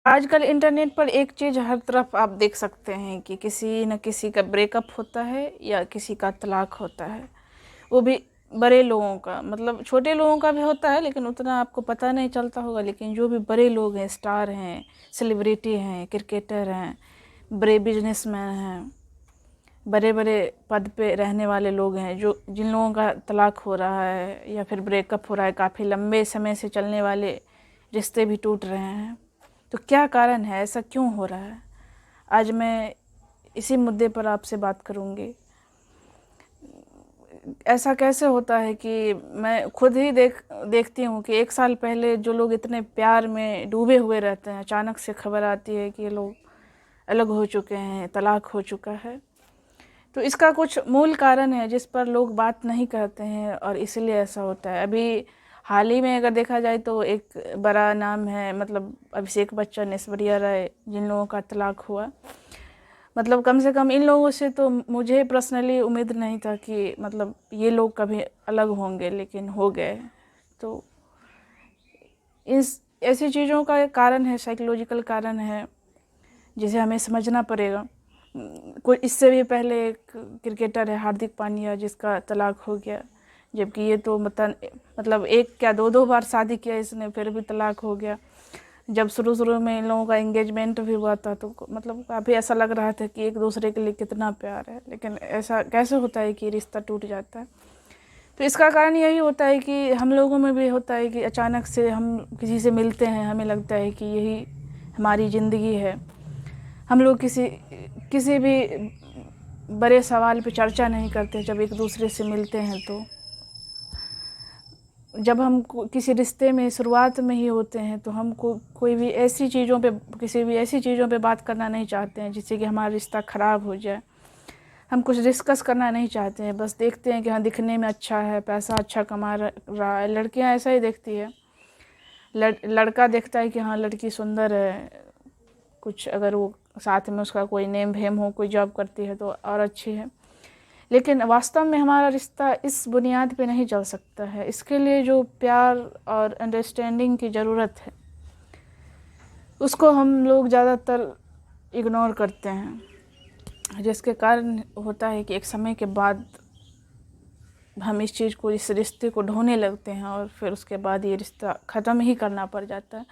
आजकल इंटरनेट पर एक चीज़ हर तरफ आप देख सकते हैं कि किसी न किसी का ब्रेकअप होता है या किसी का तलाक होता है। वो भी बड़े लोगों का, मतलब छोटे लोगों का भी होता है लेकिन उतना आपको पता नहीं चलता होगा। लेकिन जो भी बड़े लोग हैं, स्टार हैं, सेलिब्रिटी हैं, क्रिकेटर हैं, बड़े बिजनेसमैन हैं, बड़े बड़े पद पे रहने वाले लोग हैं, जो जिन लोगों का तलाक हो रहा है या फिर ब्रेकअप हो रहा है, काफ़ी लंबे समय से चलने वाले रिश्ते भी टूट रहे हैं। तो क्या कारण है, ऐसा क्यों हो रहा है? आज मैं इसी मुद्दे पर आपसे बात करूंगी। ऐसा कैसे होता है कि मैं खुद ही देखती हूँ कि एक साल पहले जो लोग इतने प्यार में डूबे हुए रहते हैं, अचानक से खबर आती है कि ये लोग अलग हो चुके हैं, तलाक हो चुका है। तो इसका कुछ मूल कारण है जिस पर लोग बात नहीं करते हैं और इसलिए ऐसा होता है। अभी हाल ही में अगर देखा जाए तो एक बड़ा नाम है, मतलब अभिषेक बच्चन, ऐश्वर्या राय, जिन लोगों का तलाक हुआ। मतलब कम से कम इन लोगों से तो मुझे पर्सनली उम्मीद नहीं था कि मतलब ये लोग कभी अलग होंगे, लेकिन हो गए। तो इस ऐसी चीज़ों का एक कारण है, साइकोलॉजिकल कारण है, जिसे हमें समझना पड़ेगा। कोई इससे भी पहले एक क्रिकेटर है हार्दिक पांड्या, जिसका तलाक हो गया, जबकि ये तो मतलब एक क्या दो दो बार शादी किया इसने, फिर भी तलाक हो गया। जब शुरू शुरू में इन लोगों का एंगेजमेंट भी हुआ था तो मतलब काफ़ी ऐसा लग रहा था कि एक दूसरे के लिए कितना प्यार है, लेकिन ऐसा कैसे होता है कि रिश्ता टूट जाता है? तो इसका कारण यही होता है कि हम लोगों में भी होता है कि अचानक से हम किसी से मिलते हैं, हमें लगता है कि यही हमारी ज़िंदगी है। हम लोग किसी किसी भी बड़े सवाल पे चर्चा नहीं करते जब एक दूसरे से मिलते हैं। तो जब हम किसी रिश्ते में शुरुआत में ही होते हैं तो हम कोई भी ऐसी चीज़ों पे, किसी भी ऐसी चीज़ों पे बात करना नहीं चाहते हैं जिससे कि हमारा रिश्ता ख़राब हो जाए। हम कुछ डिस्कस करना नहीं चाहते हैं, बस देखते हैं कि हाँ दिखने में अच्छा है, पैसा अच्छा कमा रहा है। लड़कियां ऐसा ही देखती है, लड़का देखता है कि हाँ लड़की सुंदर है, कुछ अगर वो साथ में उसका कोई नेम फेम हो, कोई जॉब करती है तो और अच्छी है। लेकिन वास्तव में हमारा रिश्ता इस बुनियाद पे नहीं चल सकता है। इसके लिए जो प्यार और अंडरस्टैंडिंग की ज़रूरत है, उसको हम लोग ज़्यादातर इग्नोर करते हैं, जिसके कारण होता है कि एक समय के बाद हम इस चीज़ को, इस रिश्ते को ढोने लगते हैं और फिर उसके बाद ये रिश्ता ख़त्म ही करना पड़ जाता है।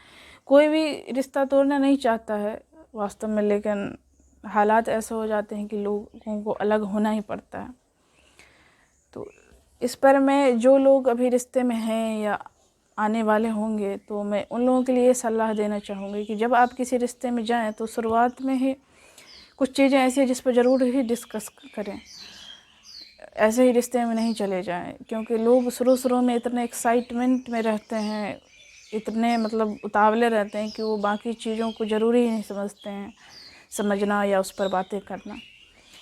कोई भी रिश्ता तोड़ना नहीं चाहता है वास्तव में, लेकिन हालात ऐसे हो जाते हैं कि लोगों को अलग होना ही पड़ता है। तो इस पर मैं, जो लोग अभी रिश्ते में हैं या आने वाले होंगे, तो मैं उन लोगों के लिए ये सलाह देना चाहूँगी कि जब आप किसी रिश्ते में जाएं तो शुरुआत में ही कुछ चीज़ें ऐसी हैं जिस पर ज़रूर ही डिस्कस करें। ऐसे ही रिश्ते में नहीं चले जाएं, क्योंकि लोग शुरू शुरू में इतने एक्साइटमेंट में रहते हैं, इतने मतलब उतावले रहते हैं कि वो बाकी चीज़ों को ज़रूरी ही नहीं समझते हैं समझना या उस पर बातें करना।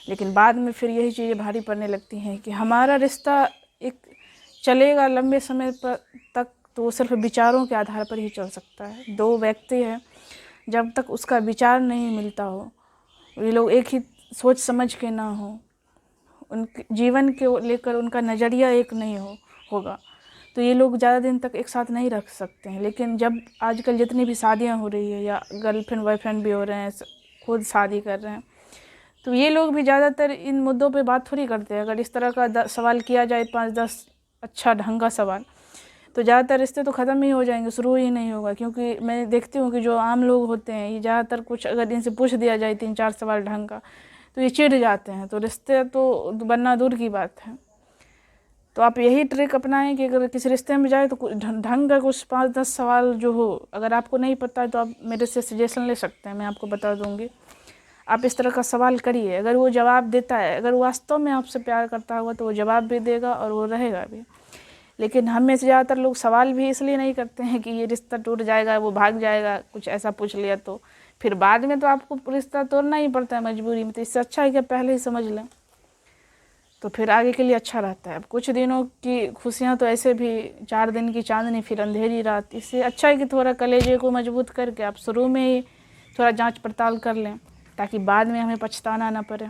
लेकिन बाद में फिर यही चीज़ें भारी पड़ने लगती हैं कि हमारा रिश्ता एक चलेगा लंबे समय पर तक, तो वो सिर्फ विचारों के आधार पर ही चल सकता है। दो व्यक्ति हैं, जब तक उसका विचार नहीं मिलता हो, ये लोग एक ही सोच समझ के ना हो, उनके जीवन के लेकर उनका नज़रिया एक नहीं होगा, तो ये लोग ज़्यादा दिन तक एक साथ नहीं रख सकते हैं। लेकिन जब आजकल जितनी भी शादियां हो रही है या गर्लफ्रेंड बॉयफ्रेंड भी हो रहे हैं, खुद शादी कर रहे हैं, तो ये लोग भी ज़्यादातर इन मुद्दों पे बात थोड़ी करते हैं। अगर इस तरह का सवाल किया जाए 5-10 अच्छा ढंग का सवाल, तो ज़्यादातर रिश्ते तो ख़त्म ही हो जाएंगे, शुरू ही नहीं होगा। क्योंकि मैं देखती हूँ कि जो आम लोग होते हैं, ये ज़्यादातर कुछ अगर इनसे पूछ दिया जाए 3-4 सवाल ढंग का, तो ये चिढ़ जाते हैं, तो रिश्ते तो बनना दूर की बात है। तो आप यही ट्रिक अपनाएं कि अगर किसी रिश्ते में जाए तो ढंग का कुछ 5-10 सवाल जो हो, अगर आपको नहीं पता है तो आप मेरे से सजेशन ले सकते हैं, मैं आपको बता दूंगी। आप इस तरह का सवाल करिए, अगर वो जवाब देता है, अगर वो वास्तव में आपसे प्यार करता होगा तो वो जवाब भी देगा और वो रहेगा भी। लेकिन हम में से ज़्यादातर लोग सवाल भी इसलिए नहीं करते हैं कि ये रिश्ता टूट जाएगा, वो भाग जाएगा, कुछ ऐसा पूछ लिया तो फिर बाद में तो आपको रिश्ता तोड़ना ही पड़ता है मजबूरी में। तो इससे अच्छा है कि पहले ही समझ लें, तो फिर आगे के लिए अच्छा रहता है। अब कुछ दिनों की खुशियाँ तो ऐसे भी 4 दिन की चांदनी फिर अंधेरी रात, इससे अच्छा है कि थोड़ा कलेजे को मजबूत करके आप शुरू में ही थोड़ा जांच पड़ताल कर लें, ताकि बाद में हमें पछताना ना पड़े।